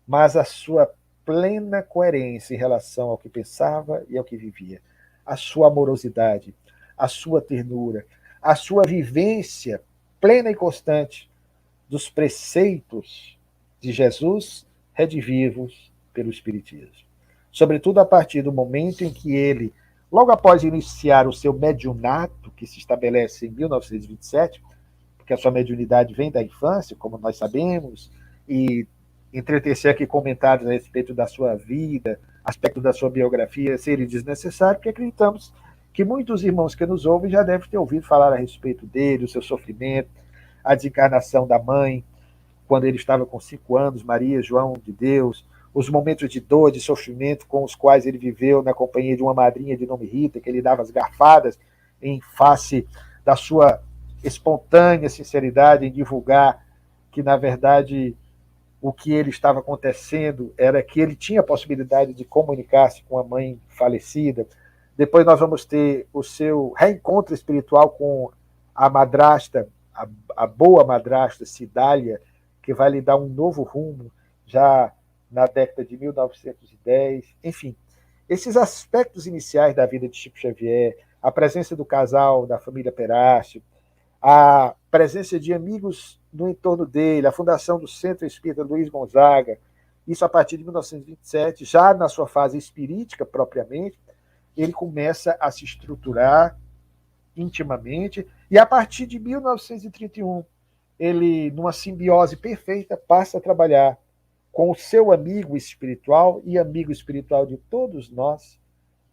mas a sua plena coerência em relação ao que pensava e ao que vivia. A sua amorosidade, a sua ternura, a sua vivência plena e constante dos preceitos de Jesus redivivos pelo Espiritismo. Sobretudo a partir do momento em que ele, logo após iniciar o seu mediunato, que se estabelece em 1927, porque a sua mediunidade vem da infância, como nós sabemos, e entretecer aqui comentários a respeito da sua vida, aspectos da sua biografia, seria desnecessário, porque acreditamos que muitos irmãos que nos ouvem já devem ter ouvido falar a respeito dele, o seu sofrimento, a desencarnação da mãe, quando ele estava com 5 anos, Maria, João de Deus, os momentos de dor, de sofrimento com os quais ele viveu na companhia de uma madrinha de nome Rita, que ele dava as garfadas em face da sua espontânea sinceridade em divulgar que, na verdade, o que ele estava acontecendo era que ele tinha a possibilidade de comunicar-se com a mãe falecida. Depois nós vamos ter o seu reencontro espiritual com a madrasta, a boa madrasta Cidália, que vai lhe dar um novo rumo já na década de 1910. Enfim, esses aspectos iniciais da vida de Chico Xavier, a presença do casal, da família Perácio, a presença de amigos no entorno dele, a fundação do Centro Espírita Luiz Gonzaga, isso a partir de 1927, já na sua fase espirítica propriamente, ele começa a se estruturar intimamente, e a partir de 1931, ele, numa simbiose perfeita, passa a trabalhar com o seu amigo espiritual e amigo espiritual de todos nós,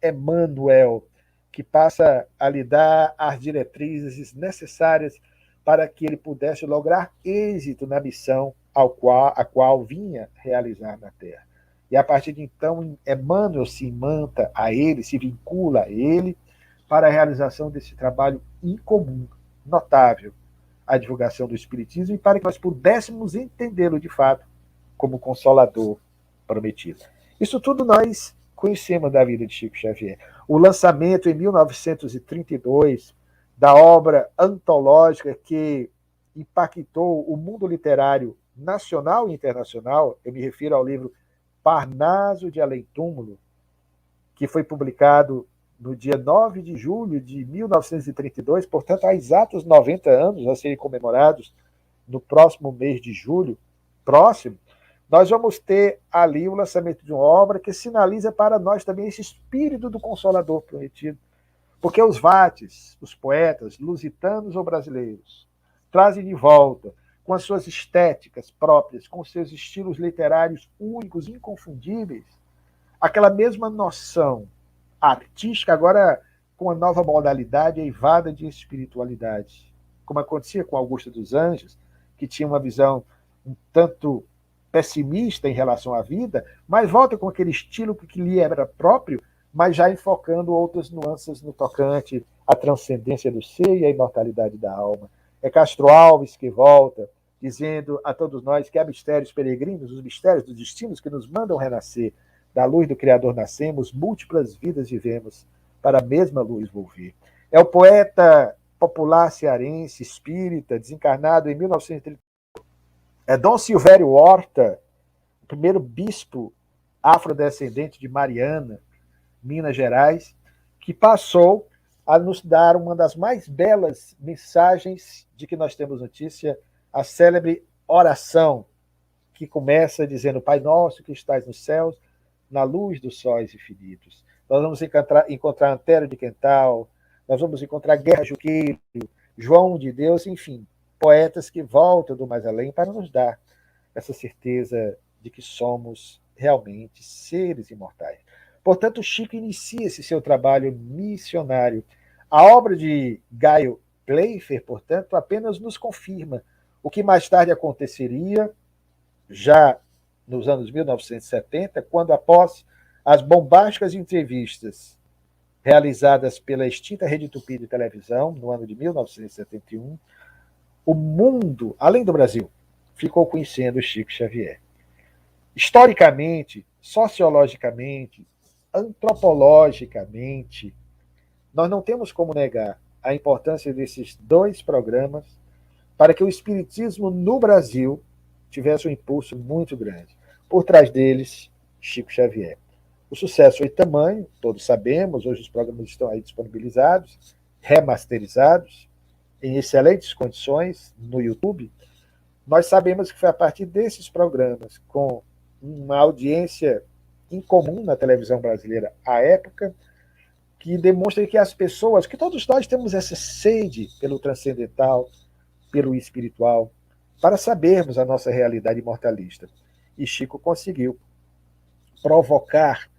Emmanuel, que passa a lhe dar as diretrizes necessárias para que ele pudesse lograr êxito na missão a qual vinha realizar na Terra. E a partir de então, Emmanuel se imanta a ele, se vincula a ele, para a realização desse trabalho incomum, notável, a divulgação do Espiritismo, e para que nós pudéssemos entendê-lo de fato como Consolador prometido. Isso tudo nós conhecemos da vida de Chico Xavier. O lançamento, em 1932, da obra antológica que impactou o mundo literário nacional e internacional, eu me refiro ao livro Parnaso de Além Túmulo, que foi publicado no dia 9 de julho de 1932, portanto, há exatos 90 anos a serem comemorados no próximo mês de julho, próximo, nós vamos ter ali o lançamento de uma obra que sinaliza para nós também esse espírito do Consolador prometido. Porque os vates, os poetas, lusitanos ou brasileiros, trazem de volta, com as suas estéticas próprias, com os seus estilos literários únicos, inconfundíveis, aquela mesma noção artística, agora com a nova modalidade eivada de espiritualidade. Como acontecia com Augusto dos Anjos, que tinha uma visão um tanto pessimista em relação à vida, mas volta com aquele estilo que lhe era próprio, mas já enfocando outras nuances no tocante à transcendência do ser e à imortalidade da alma. É Castro Alves que volta, dizendo a todos nós que há mistérios peregrinos, os mistérios dos destinos que nos mandam renascer. Da luz do Criador nascemos, múltiplas vidas vivemos, para a mesma luz volver. É o poeta popular cearense, espírita, desencarnado em 1930. É Dom Silvério Horta, o primeiro bispo afrodescendente de Mariana, Minas Gerais, que passou a nos dar uma das mais belas mensagens de que nós temos notícia, a célebre oração, que começa dizendo: Pai nosso que estás nos céus, na luz dos sóis infinitos. Nós vamos encontrar Antero de Quental, nós vamos encontrar Guerra Juqueiro, João de Deus, enfim, poetas que voltam do mais além para nos dar essa certeza de que somos realmente seres imortais. Portanto, Chico inicia esse seu trabalho missionário. A obra de Gaio Playfair, portanto, apenas nos confirma o que mais tarde aconteceria, já nos anos 1970, quando, após as bombásticas entrevistas realizadas pela extinta Rede Tupi de televisão, no ano de 1971, o mundo, além do Brasil, ficou conhecendo Chico Xavier. Historicamente, sociologicamente, antropologicamente, nós não temos como negar a importância desses dois programas para que o espiritismo no Brasil tivesse um impulso muito grande. Por trás deles, Chico Xavier. O sucesso foi tamanho, todos sabemos, hoje os programas estão aí disponibilizados, remasterizados, em excelentes condições no YouTube. Nós sabemos que foi a partir desses programas, com uma audiência incomum na televisão brasileira à época, que demonstra que as pessoas, que todos nós temos essa sede pelo transcendental, pelo espiritual, para sabermos a nossa realidade imortalista. E Chico conseguiu provocar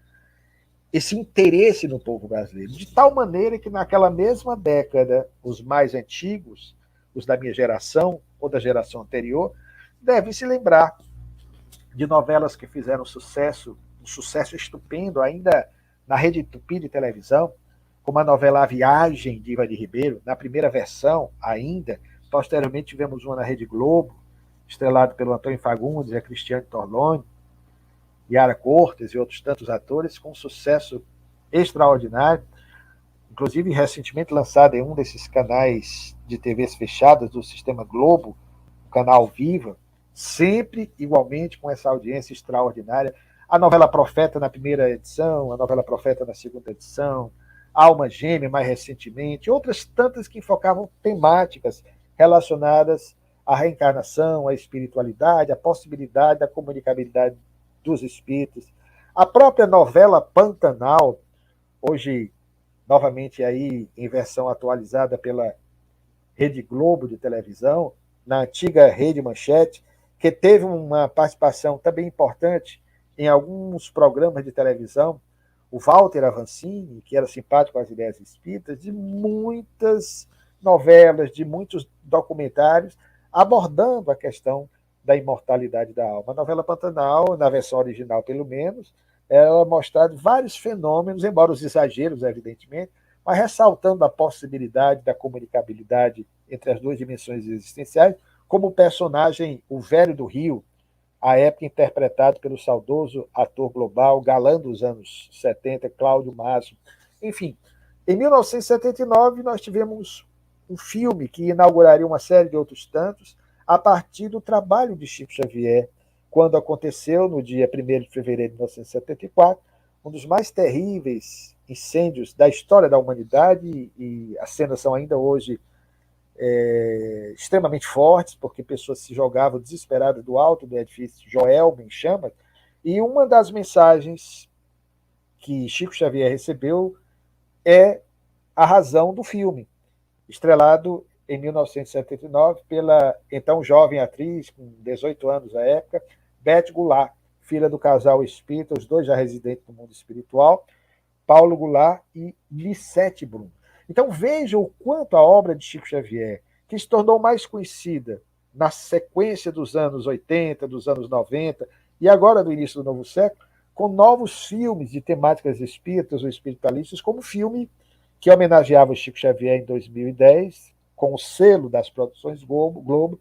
esse interesse no povo brasileiro, de tal maneira que naquela mesma década, os mais antigos, os da minha geração ou da geração anterior, devem se lembrar de novelas que fizeram sucesso, um sucesso estupendo ainda na Rede Tupi de televisão, como a novela A Viagem, de Iva de Ribeiro, na primeira versão ainda. Posteriormente tivemos uma na Rede Globo, estrelado pelo Antônio Fagundes e a Cristiane Torlone, Yara Cortes e outros tantos atores, com um sucesso extraordinário, inclusive recentemente lançado em um desses canais de TVs fechadas do Sistema Globo, o canal Viva, sempre igualmente com essa audiência extraordinária. A novela Profeta na primeira edição, a novela Profeta na segunda edição, Alma Gêmea mais recentemente, outras tantas que enfocavam temáticas relacionadas à reencarnação, à espiritualidade, à possibilidade da comunicabilidade dos espíritos. A própria novela Pantanal, hoje novamente aí em versão atualizada pela Rede Globo de televisão, na antiga Rede Manchete, que teve uma participação também importante em alguns programas de televisão, o Walter Avancini, que era simpático com as ideias espíritas, de muitas novelas, de muitos documentários, abordando a questão da imortalidade da alma. A novela Pantanal, na versão original pelo menos, ela mostrava vários fenômenos, embora os exageros, evidentemente, mas ressaltando a possibilidade da comunicabilidade entre as duas dimensões existenciais, como o personagem, o Velho do Rio, à época interpretado pelo saudoso ator global, galã dos anos 70, Cláudio Masso. Enfim, em 1979 nós tivemos um filme que inauguraria uma série de outros tantos a partir do trabalho de Chico Xavier, quando aconteceu, no dia 1º de fevereiro de 1974, um dos mais terríveis incêndios da história da humanidade, e as cenas são ainda hoje extremamente fortes, porque pessoas se jogavam desesperadas do alto do edifício Joelma, em chamas, e uma das mensagens que Chico Xavier recebeu é a razão do filme, estrelado em 1979 pela então jovem atriz, com 18 anos à época, Beth Goulart, filha do casal espírita, os dois já residentes no mundo espiritual, Paulo Goulart e Lissete Brum. Então vejam o quanto a obra de Chico Xavier, que se tornou mais conhecida na sequência dos anos 80, dos anos 90 e agora do início do novo século, com novos filmes de temáticas espíritas ou espiritualistas, como o filme que homenageava o Chico Xavier em 2010, com o selo das produções Globo,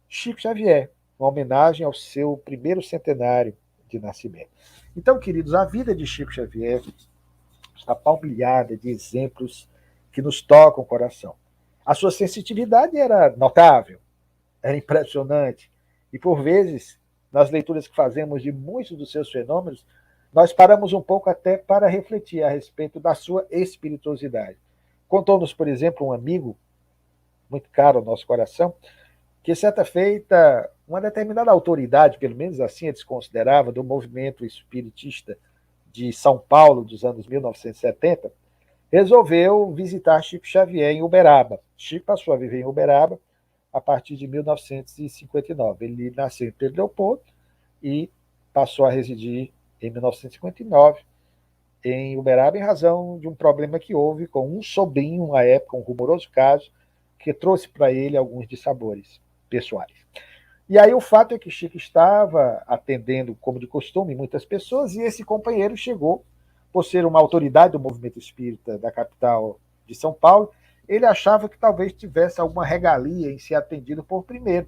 Chico Xavier, uma homenagem ao seu primeiro centenário de nascimento. Então, queridos, a vida de Chico Xavier está palmilhada de exemplos que nos tocam o coração. A sua sensitividade era notável, era impressionante, e por vezes, nas leituras que fazemos de muitos dos seus fenômenos, nós paramos um pouco até para refletir a respeito da sua espirituosidade. Contou-nos, por exemplo, um amigo, muito caro ao nosso coração, que certa feita, uma determinada autoridade, pelo menos assim ele se considerava, do movimento espiritista de São Paulo dos anos 1970, resolveu visitar Chico Xavier em Uberaba. Chico passou a viver em Uberaba a partir de 1959. Ele nasceu em Pedro Leopoldo e passou a residir em 1959 em Uberaba em razão de um problema que houve com um sobrinho, à época, um rumoroso caso, que trouxe para ele alguns dissabores pessoais. E aí o fato é que Chico estava atendendo, como de costume, muitas pessoas, e esse companheiro chegou, por ser uma autoridade do movimento espírita da capital de São Paulo, ele achava que talvez tivesse alguma regalia em ser atendido por primeiro,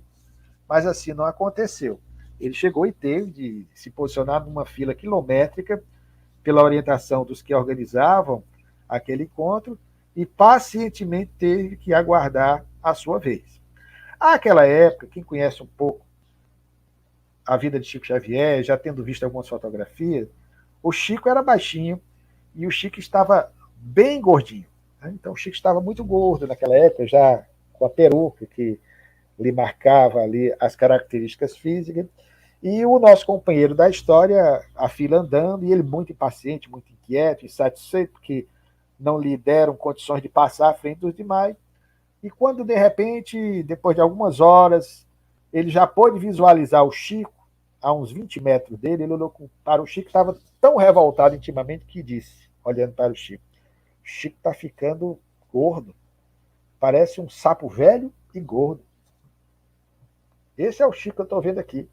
mas assim não aconteceu. Ele chegou e teve de se posicionar numa fila quilométrica pela orientação dos que organizavam aquele encontro e pacientemente teve que aguardar a sua vez. Àquela época, quem conhece um pouco a vida de Chico Xavier, já tendo visto algumas fotografias, o Chico era baixinho e o Chico estava bem gordinho. Então o Chico estava muito gordo naquela época, já com a peruca que lhe marcava ali as características físicas. E o nosso companheiro da história, a fila andando, e ele muito impaciente, muito inquieto, insatisfeito, porque não lhe deram condições de passar à frente dos demais. E quando, de repente, depois de algumas horas, ele já pôde visualizar o Chico, a uns 20 metros dele, ele olhou para o Chico, estava tão revoltado intimamente que disse, olhando para o Chico está ficando gordo, parece um sapo velho e gordo. Esse é o Chico que eu estou vendo aqui.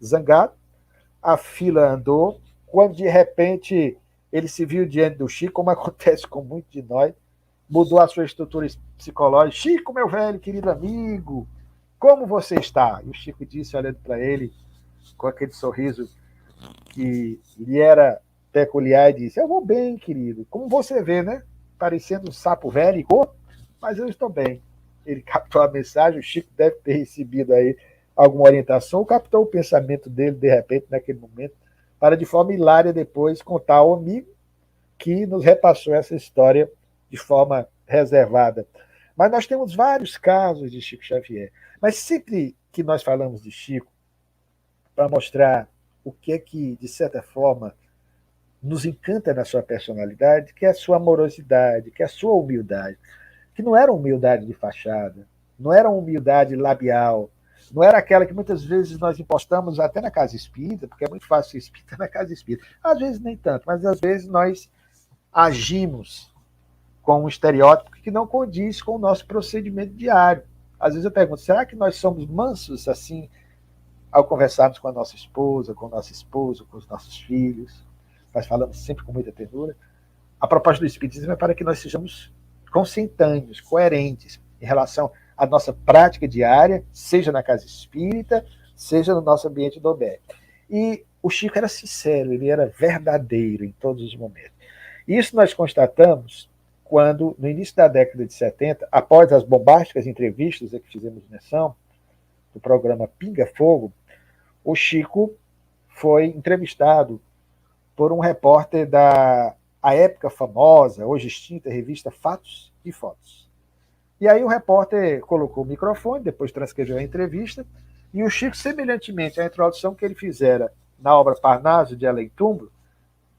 Zangado, a fila andou, quando de repente ele se viu diante do Chico, como acontece com muitos de nós, mudou a sua estrutura psicológica. Chico, meu velho, querido amigo, como você está? E o Chico disse, olhando para ele, com aquele sorriso que lhe era peculiar, e disse, eu vou bem, querido. Como você vê, né? Parecendo um sapo velho e gordo, mas eu estou bem. Ele captou a mensagem, o Chico deve ter recebido aí alguma orientação, ou captou o pensamento dele, de repente, naquele momento, para de forma hilária depois contar ao amigo que nos repassou essa história de forma reservada. Mas nós temos vários casos de Chico Xavier. Mas sempre que nós falamos de Chico, para mostrar o que é que, de certa forma, nos encanta na sua personalidade, que é a sua amorosidade, que é a sua humildade, que não era humildade de fachada, não era uma humildade labial, não era aquela que muitas vezes nós impostamos até na casa espírita, porque é muito fácil ser espírita na casa espírita. Às vezes nem tanto, mas às vezes nós agimos com um estereótipo que não condiz com o nosso procedimento diário. Às vezes eu pergunto, será que nós somos mansos assim, ao conversarmos com a nossa esposa, com o nosso esposo, com os nossos filhos? Nós falamos sempre com muita ternura. A proposta do Espiritismo é para que nós sejamos consentâneos, coerentes em relação à nossa prática diária, seja na casa espírita, seja no nosso ambiente doméstico. E o Chico era sincero, ele era verdadeiro em todos os momentos. Isso nós constatamos quando, no início da década de 70, após as bombásticas entrevistas que fizemos menção, do programa Pinga Fogo, o Chico foi entrevistado por um repórter da a época famosa, hoje extinta, revista Fatos e Fotos. E aí o repórter colocou o microfone, depois transcreveu a entrevista, e o Chico, semelhantemente à introdução que ele fizera na obra Parnaso de Além Túmulo,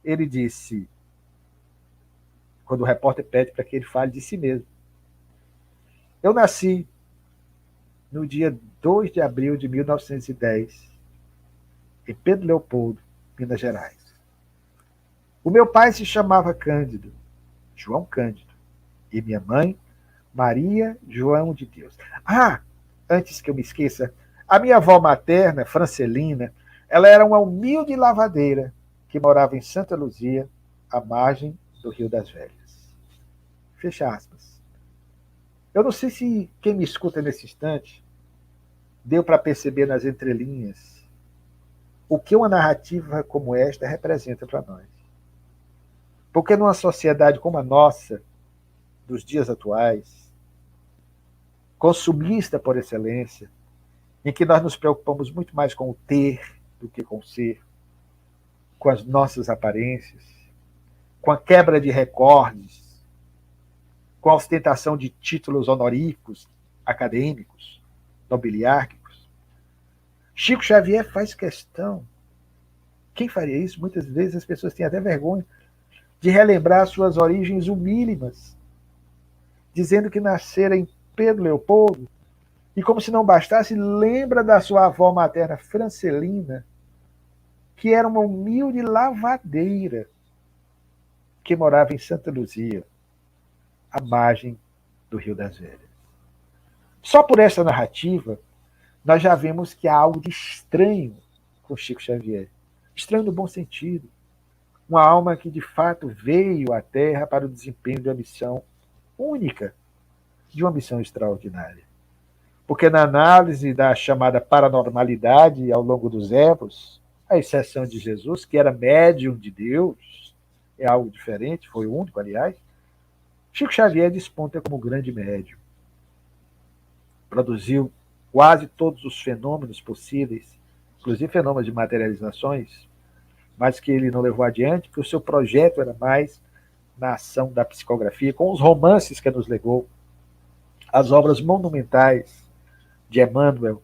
ele disse, quando o repórter pede para que ele fale de si mesmo: eu nasci no dia 2 de abril de 1910, em Pedro Leopoldo, Minas Gerais. O meu pai se chamava Cândido, João Cândido, e minha mãe, Maria João de Deus. Ah, antes que eu me esqueça, a minha avó materna, Francelina, ela era uma humilde lavadeira que morava em Santa Luzia, à margem do Rio das Velhas. Fecha aspas. Eu não sei se quem me escuta nesse instante deu para perceber nas entrelinhas o que uma narrativa como esta representa para nós. Porque numa sociedade como a nossa, dos dias atuais, consumista por excelência, em que nós nos preocupamos muito mais com o ter do que com o ser, com as nossas aparências, com a quebra de recordes, com a ostentação de títulos honoríficos, acadêmicos, nobiliárquicos. Chico Xavier faz questão. Quem faria isso? Muitas vezes as pessoas têm até vergonha de relembrar suas origens humílimas, dizendo que nascera em Pedro Leopoldo, e como se não bastasse, lembra da sua avó materna, Francelina, que era uma humilde lavadeira que morava em Santa Luzia, à margem do Rio das Velhas. Só por essa narrativa, nós já vemos que há algo de estranho com Chico Xavier. Estranho no bom sentido. Uma alma que, de fato, veio à Terra para o desempenho de uma missão única, de uma missão extraordinária. Porque na análise da chamada paranormalidade ao longo dos épocos, à exceção de Jesus, que era médium de Deus, é algo diferente, foi o único, aliás, Chico Xavier desponta como grande médium. Produziu quase todos os fenômenos possíveis, inclusive fenômenos de materializações, mas que ele não levou adiante, porque o seu projeto era mais na ação da psicografia, com os romances que nos legou, as obras monumentais de Emmanuel,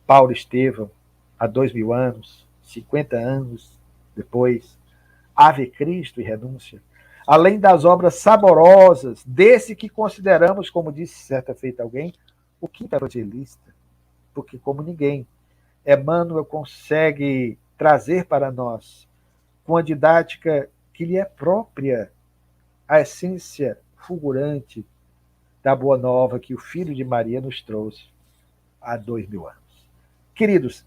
Paulo Estevão, há 2000 anos, 50 anos depois, Ave Cristo e Renúncia, além das obras saborosas desse que consideramos, como disse certa feita alguém, o quinto evangelista, porque como ninguém, Emmanuel consegue trazer para nós, com a didática que lhe é própria, a essência fulgurante da Boa Nova que o Filho de Maria nos trouxe há 2000 anos. Queridos,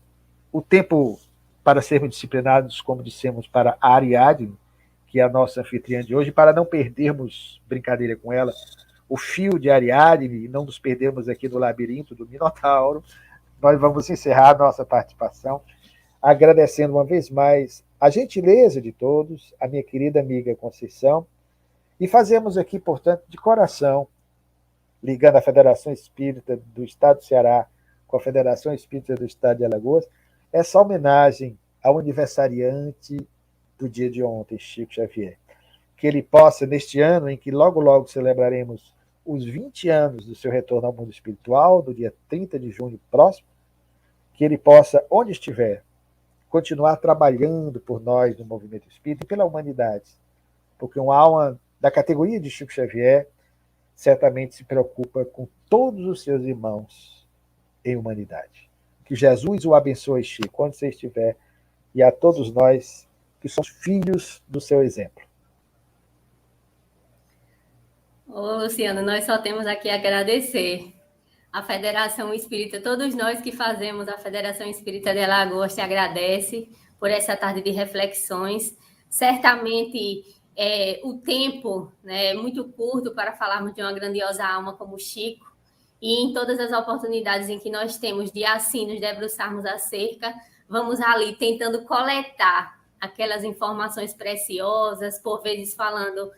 o tempo para sermos disciplinados, como dissemos, para a Ariadne, que é a nossa anfitriã de hoje, para não perdermos, brincadeira com ela, o fio de Ariadne e não nos perdermos aqui no labirinto do Minotauro, nós vamos encerrar a nossa participação agradecendo uma vez mais a gentileza de todos, a minha querida amiga Conceição, e fazemos aqui, portanto, de coração, ligando a Federação Espírita do Estado do Ceará com a Federação Espírita do Estado de Alagoas, essa homenagem ao aniversariante do dia de ontem, Chico Xavier. Que ele possa, neste ano, em que logo, logo celebraremos os 20 anos do seu retorno ao mundo espiritual, do dia 30 de junho próximo, que ele possa, onde estiver, continuar trabalhando por nós no movimento espírita e pela humanidade. Porque uma alma da categoria de Chico Xavier certamente se preocupa com todos os seus irmãos em humanidade. Que Jesus o abençoe, Chico, onde você estiver, e a todos nós que somos filhos do seu exemplo.
Ô, Luciano, nós só temos aqui a agradecer a Federação Espírita, todos nós que fazemos a Federação Espírita de Alagoas te agradece por essa tarde de reflexões. Certamente o tempo, né, é muito curto para falarmos de uma grandiosa alma como Chico, e em todas as oportunidades em que nós temos de assim nos debruçarmos acerca, vamos ali tentando coletar aquelas informações preciosas, por vezes falando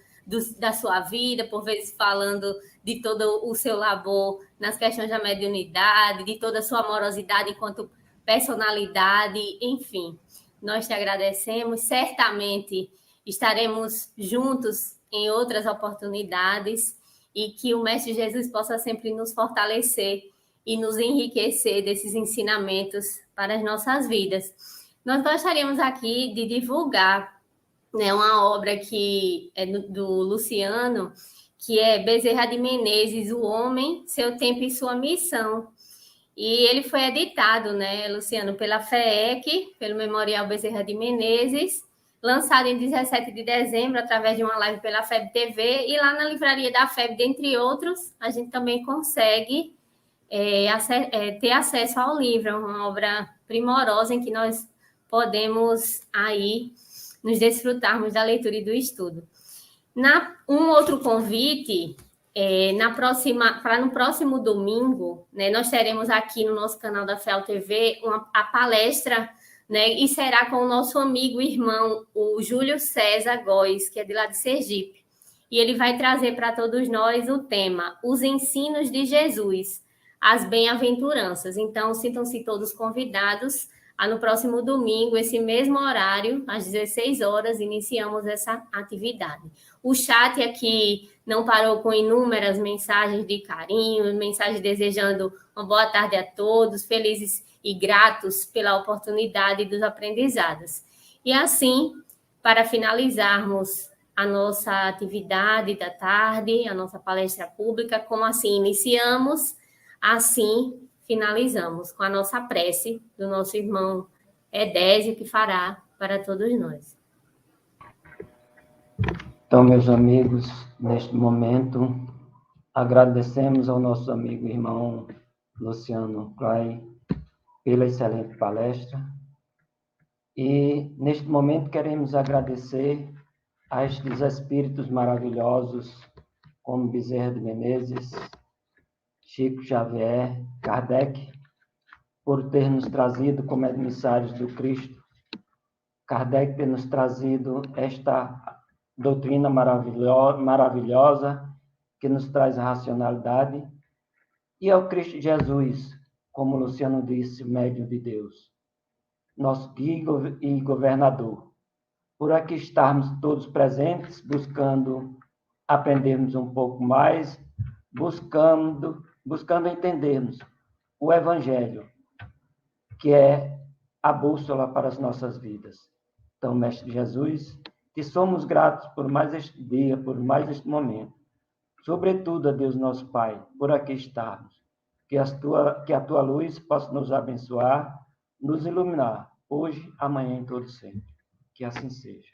da sua vida, por vezes falando de todo o seu labor nas questões da mediunidade, de toda a sua amorosidade enquanto personalidade, enfim. Nós te agradecemos, certamente estaremos juntos em outras oportunidades e que o Mestre Jesus possa sempre nos fortalecer e nos enriquecer desses ensinamentos para as nossas vidas. Nós gostaríamos aqui de divulgar, né, uma obra que é do Luciano, que é Bezerra de Menezes, O Homem, Seu Tempo e Sua Missão. E ele foi editado, né, Luciano, pela FEEC, pelo Memorial Bezerra de Menezes, lançado em 17 de dezembro, através de uma live pela FEB TV, e lá na livraria da FEB, dentre outros, a gente também consegue ter acesso ao livro. É uma obra primorosa em que nós podemos aí nos desfrutarmos da leitura e do estudo. Um outro convite, para no próximo domingo, né, nós teremos aqui no nosso canal da FEAL TV a palestra, né, e será com o nosso amigo e irmão, o Júlio César Góes, que é de lá de Sergipe. E ele vai trazer para todos nós o tema Os Ensinos de Jesus, as Bem-aventuranças. Então, sintam-se todos convidados a no próximo domingo, esse mesmo horário, às 16 horas, iniciamos essa atividade. O chat aqui não parou com inúmeras mensagens de carinho, mensagens desejando uma boa tarde a todos, felizes e gratos pela oportunidade dos aprendizados. E assim, para finalizarmos a nossa atividade da tarde, a nossa palestra pública, como assim iniciamos, assim finalizamos com a nossa prece do nosso irmão Edésio, que fará para todos nós.
Então, meus amigos, neste momento, agradecemos ao nosso amigo e irmão Luciano Clay pela excelente palestra. E, neste momento, queremos agradecer a estes espíritos maravilhosos, como Bezerra de Menezes, Chico Xavier, Kardec, por ter nos trazido como emissários do Cristo. Kardec ter nos trazido esta doutrina maravilhosa que nos traz a racionalidade, e ao Cristo Jesus, como Luciano disse, médium de Deus, nosso guia e governador. Por aqui estarmos todos presentes, buscando aprendermos um pouco mais, buscando entendermos o Evangelho, que é a bússola para as nossas vidas. Então, Mestre Jesus, te somos gratos por mais este dia, por mais este momento. Sobretudo a Deus nosso Pai, por aqui estarmos. Que a tua luz possa nos abençoar, nos iluminar, hoje, amanhã e todo sempre. Que assim seja.